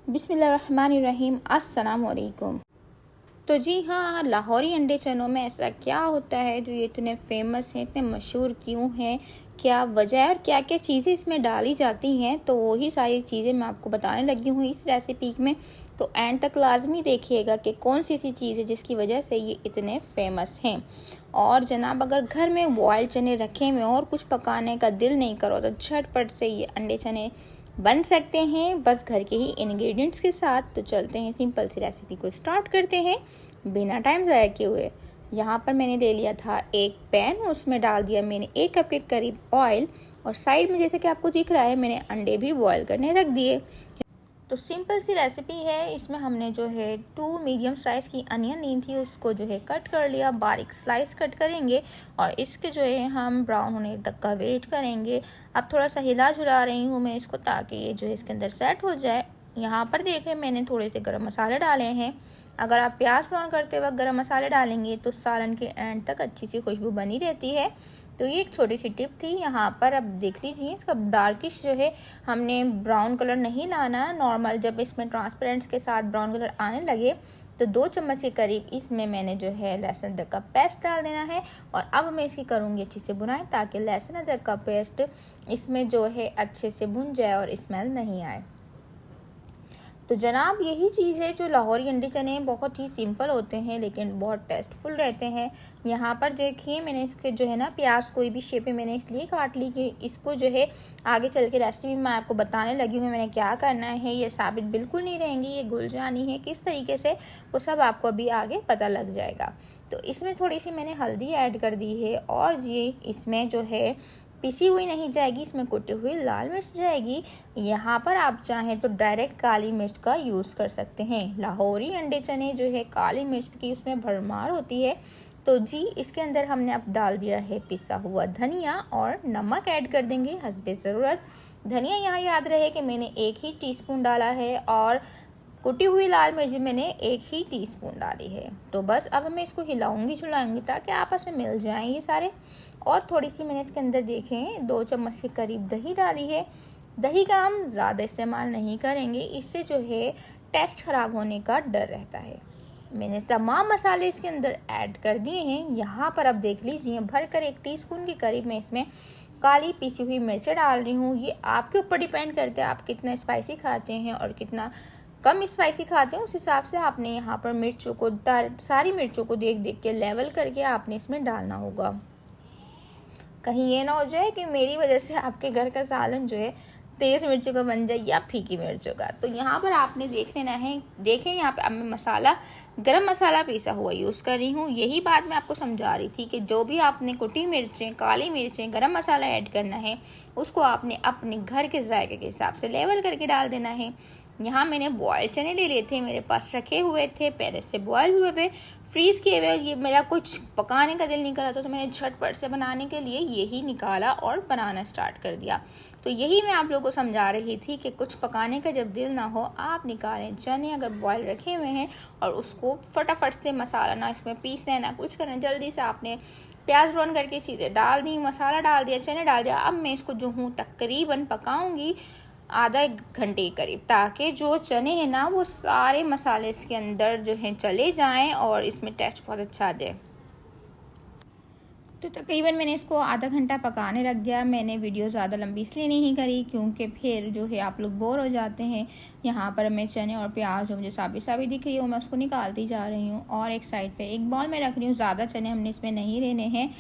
बिस्मिल्लाहिर्रहमानिर्रहीम, अस्सलाम वालेकुम। तो जी हाँ, लाहौरी अंडे चनों में ऐसा क्या होता है जो ये इतने फेमस हैं, इतने मशहूर क्यों हैं, क्या वजह है और क्या क्या चीज़ें इसमें डाली जाती हैं, तो वही सारी चीज़ें मैं आपको बताने लगी हूँ इस रेसिपी में। तो एंड तक लाजमी देखिएगा कि कौन सी ऐसी चीज़ है जिसकी वजह से ये इतने फेमस हैं। और जनाब, अगर घर में बॉयल चने रखे हुए और कुछ पकाने का दिल नहीं करो तो झटपट से ये अंडे चने बन सकते हैं, बस घर के ही इंग्रेडिएंट्स के साथ। तो चलते हैं सिंपल सी रेसिपी को स्टार्ट करते हैं बिना टाइम ज़ाया किए हुए। यहाँ पर मैंने ले लिया था एक पैन, उसमें डाल दिया मैंने 1 कप के करीब ऑयल, और साइड में जैसे कि आपको दिख रहा है मैंने अंडे भी बॉयल करने रख दिए। तो सिंपल सी रेसिपी है। इसमें हमने जो है 2 मीडियम साइज़ की अनियन ली थी, उसको जो है कट कर लिया, बारीक स्लाइस कट करेंगे और इसके जो है हम ब्राउन होने तक का वेट करेंगे। अब थोड़ा सा हिला झुला रही हूँ मैं इसको ताकि ये जो है इसके अंदर सेट हो जाए। यहाँ पर देखें मैंने थोड़े से गरम मसाले डाले हैं। अगर आप प्याज ब्राउन करते वक्त गरम मसाले डालेंगे तो सालन के एंड तक अच्छी सी खुशबू बनी रहती है। तो ये एक छोटी सी टिप थी यहाँ पर। अब देख लीजिए इसका डार्किश जो है हमने ब्राउन कलर नहीं लाना, नॉर्मल जब इसमें ट्रांसपेरेंट के साथ ब्राउन कलर आने लगे तो 2 चम्मच के करीब इसमें मैंने जो है लहसुन अदरक का पेस्ट डाल देना है। और अब मैं इसकी करूँगी अच्छी से बुनाई ताकि लहसुन अदरक का पेस्ट इसमें जो है अच्छे से भुन जाए और स्मेल नहीं आए। तो जनाब, यही चीज़ है जो लाहौरी अंडे चने बहुत ही सिंपल होते हैं लेकिन बहुत टेस्टफुल रहते हैं। यहाँ पर देखिए मैंने इसके जो है ना प्याज कोई भी शेप में मैंने इसलिए काट ली कि इसको जो है आगे चल के रेसिपी में आपको बताने लगी हूँ मैंने क्या करना है। ये साबित बिल्कुल नहीं रहेंगी, ये घुल जानी है किस तरीके से, वो सब आपको अभी आगे पता लग जाएगा। तो इसमें थोड़ी सी मैंने हल्दी ऐड कर दी है और जी इसमें जो है पिसी हुई नहीं जाएगी, इसमें कुटी हुई लाल मिर्च जाएगी। यहाँ पर आप चाहें तो डायरेक्ट काली मिर्च का यूज़ कर सकते हैं। लाहौरी अंडे चने जो है काली मिर्च की उसमें भरमार होती है। तो जी इसके अंदर हमने अब डाल दिया है पिसा हुआ धनिया और नमक ऐड कर देंगे हस्बे ज़रूरत। धनिया यहाँ याद रहे कि मैंने 1 ही टीस्पून डाला है और कुटी हुई लाल मिर्च भी मैंने 1 ही टीस्पून डाली है। तो बस अब मैं इसको हिलाऊंगी झुलाऊंगी ताकि आपस में मिल जाएं ये सारे। और थोड़ी सी मैंने इसके अंदर देखें 2 चम्मच के करीब दही डाली है। दही का हम ज़्यादा इस्तेमाल नहीं करेंगे, इससे जो है टेस्ट ख़राब होने का डर रहता है। मैंने तमाम मसाले इसके अंदर ऐड कर दिए हैं। यहाँ पर अब देख लीजिए भरकर 1 टीस्पून के करीब मैं इसमें काली पिसी हुई मिर्चें डाल रही हूँ। ये आपके ऊपर डिपेंड करते हैं आप कितना स्पाइसी खाते हैं और कितना कम स्पाइसी खाते हैं, उस हिसाब से आपने यहाँ पर मिर्चों को सारी मिर्चों को देख देख के लेवल करके आपने इसमें डालना होगा। कहीं ये ना हो जाए कि मेरी वजह से आपके घर का सालन जो है तेज़ मिर्चों का बन जाए या फीकी मिर्चों का। तो यहाँ पर आपने देख लेना है। देखें यहाँ पे अब मैं मसाला गरम मसाला पीसा हुआ यूज़ कर रही हूँ। यही बात मैं आपको समझा रही थी कि जो भी आपने कुटी मिर्चें, काली मिर्चें, गरम मसाला ऐड करना है उसको आपने अपने घर के जायके के हिसाब से लेवल करके डाल देना है। यहाँ मैंने बॉयल चने ले लिए थे, मेरे पास रखे हुए थे पहले से बॉयल हुए हुए, फ्रीज़ किए हुए। ये मेरा कुछ पकाने का दिल नहीं कर रहा था तो मैंने झटपट से बनाने के लिए यही निकाला और बनाना स्टार्ट कर दिया। तो यही मैं आप लोगों को समझा रही थी कि कुछ पकाने का जब दिल ना हो आप निकालें चने अगर बॉयल रखे हुए हैं और उसको फटाफट से मसाला ना इसमें पीसना ना कुछ करना, जल्दी से आपने प्याज ब्राउन करके चीज़ें डाल दी, मसाला डाल दिया, चने डाल दिया। अब मैं इसको जो हूँ तकरीबन पकाऊंगी आधा 1 घंटे के करीब, ताकि जो चने हैं ना वो सारे मसाले इसके अंदर जो हैं चले जाएं और इसमें टेस्ट बहुत अच्छा आ जाए। तो तकरीबन मैंने इसको आधा घंटा पकाने रख दिया। मैंने वीडियो ज़्यादा लंबी इसलिए नहीं करी क्योंकि फिर जो है आप लोग बोर हो जाते हैं। यहाँ पर मैं चने और प्याज जो मुझे साबित साबित दिख रही हूँ मैं उसको निकालती जा रही हूँ और एक साइड पे एक बाउल में रख रही हूँ। ज़्यादा चने हमने इसमें नहीं लेने हैं।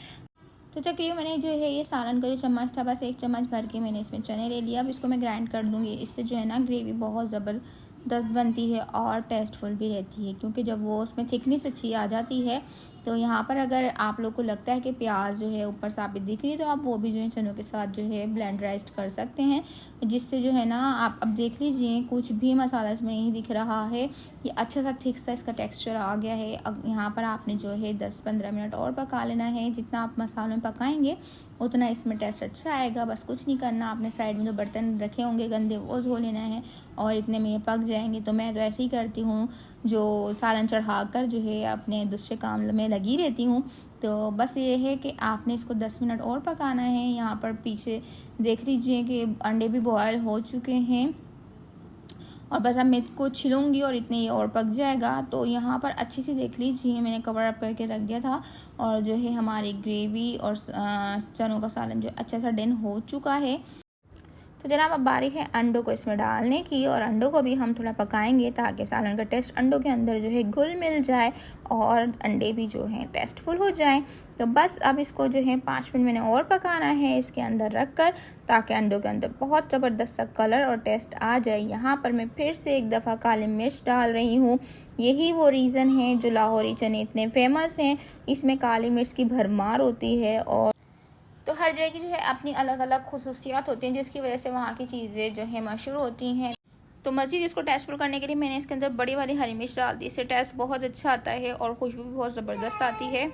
तो तकरीबन मैंने जो है ये सालन का जो चम्मच था बस 1 चम्मच भर के मैंने इसमें चने ले लिया। अब इसको मैं ग्राइंड कर दूँगी। इससे जो है ना ग्रेवी बहुत ज़बरदस्त बनती है और टेस्टफुल भी रहती है क्योंकि जब वो उसमें थिकनेस अच्छी आ जाती है। तो यहाँ पर अगर आप लोग को लगता है कि प्याज जो है ऊपर साबित दिख रही है तो आप वो भी जो है चनों के साथ जो है ब्लेंडराइज्ड कर सकते हैं, जिससे जो है ना आप अब देख लीजिए कुछ भी मसाला इसमें नहीं दिख रहा है। ये अच्छा सा थिक सा इसका टेक्सचर आ गया है। अब यहाँ पर आपने जो है 10-15 मिनट और पका लेना है। जितना आप मसालों में पकाएंगे उतना इसमें टेस्ट अच्छा आएगा। बस कुछ नहीं करना, आपने साइड में जो बर्तन रखे होंगे गंदे वो धो लेना है और इतने में ये पक जाएंगे। तो मैं तो ऐसे ही करती हूँ, जो सालन चढ़ा कर जो है अपने दूसरे काम में लगी रहती हूँ। तो बस ये है कि आपने इसको 10 मिनट और पकाना है। यहाँ पर पीछे देख लीजिए कि अंडे भी बॉयल हो चुके हैं और बस अब मैं इसको छिलूँगी और इतने ये और पक जाएगा। तो यहाँ पर अच्छी सी देख लीजिए मैंने कवर अप करके रख दिया था और जो है हमारी ग्रेवी और चनों का सालन जो अच्छा सा डन हो चुका है। तो जनाब अब बारी है अंडों को इसमें डालने की और अंडों को भी हम थोड़ा पकाएंगे ताकि सालन का टेस्ट अंडों के अंदर जो है घुल मिल जाए और अंडे भी जो हैं टेस्टफुल हो जाएं। तो बस अब इसको जो है 5 मिनट मैंने और पकाना है इसके अंदर रख कर, ताकि अंडों के अंदर बहुत ज़बरदस्त सा कलर और टेस्ट आ जाए। यहाँ पर मैं फिर से एक दफ़ा काली मिर्च डाल रही हूँ। यही वो रीज़न है जो लाहौरी चने इतने फेमस हैं, इसमें काली मिर्च की भरमार होती है। और तो हर जगह की जो है अपनी अलग अलग खुसूसियात होती हैं जिसकी वजह से वहाँ की चीज़ें जो है मशहूर होती हैं। तो मज़ीद इसको टेस्टफुल करने के लिए मैंने इसके अंदर बड़ी वाली हरी मिर्च डाल दी। इससे टेस्ट बहुत अच्छा आता है और खुशबू भी बहुत ज़बरदस्त आती है।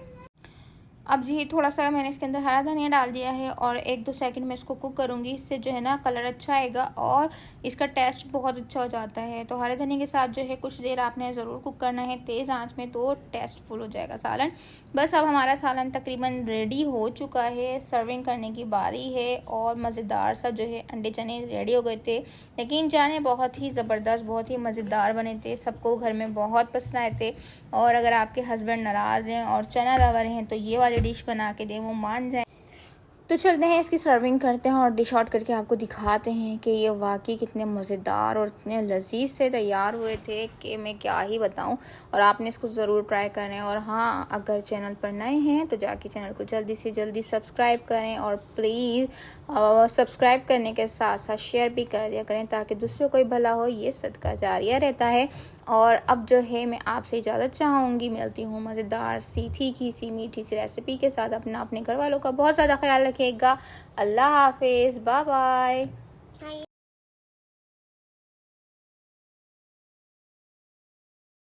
अब जी थोड़ा सा मैंने इसके अंदर हरा धनिया डाल दिया है और 1-2 सेकंड में इसको कुक करूँगी। इससे जो है ना कलर अच्छा आएगा और इसका टेस्ट बहुत अच्छा हो जाता है। तो हरे धनिया के साथ जो है कुछ देर आपने ज़रूर कुक करना है तेज़ आंच में, तो टेस्टफुल हो जाएगा सालन। बस अब हमारा सालन तकरीबन रेडी हो चुका है, सर्विंग करने की बारी है। और मज़ेदार सा जो है अंडे चने रेडी हो गए थे। यकीन जाने बहुत ही ज़बरदस्त, बहुत ही मज़ेदार बने थे, सबको घर में बहुत पसंद आए थे। और अगर आपके हस्बैंड नाराज़ हैं और चना लवर हैं तो ये वाली डिश बना के दें, वो मान जाए। तो चलते हैं इसकी सर्विंग करते हैं और डिश आउट करके आपको दिखाते हैं कि ये वाकई कितने मज़ेदार और इतने लजीज से तैयार हुए थे कि मैं क्या ही बताऊं। और आपने इसको ज़रूर ट्राई करें। और हाँ, अगर चैनल पर नए हैं तो जाके चैनल को जल्दी से जल्दी सब्सक्राइब करें और प्लीज़ सब्सक्राइब करने के साथ साथ शेयर भी कर दिया करें ताकि दूसरों को भला हो। ये सदका जारिया रहता है। और अब जो है मैं आपसे इजाज़त चाहूँगी, मिलती हूँ मज़ेदार सी तीखी सी मीठी सी रेसिपी के साथ। अपने घर वालों का बहुत ज़्यादा ख्याल रखिएगा। अल्लाह हाफिज़, बाय बाय।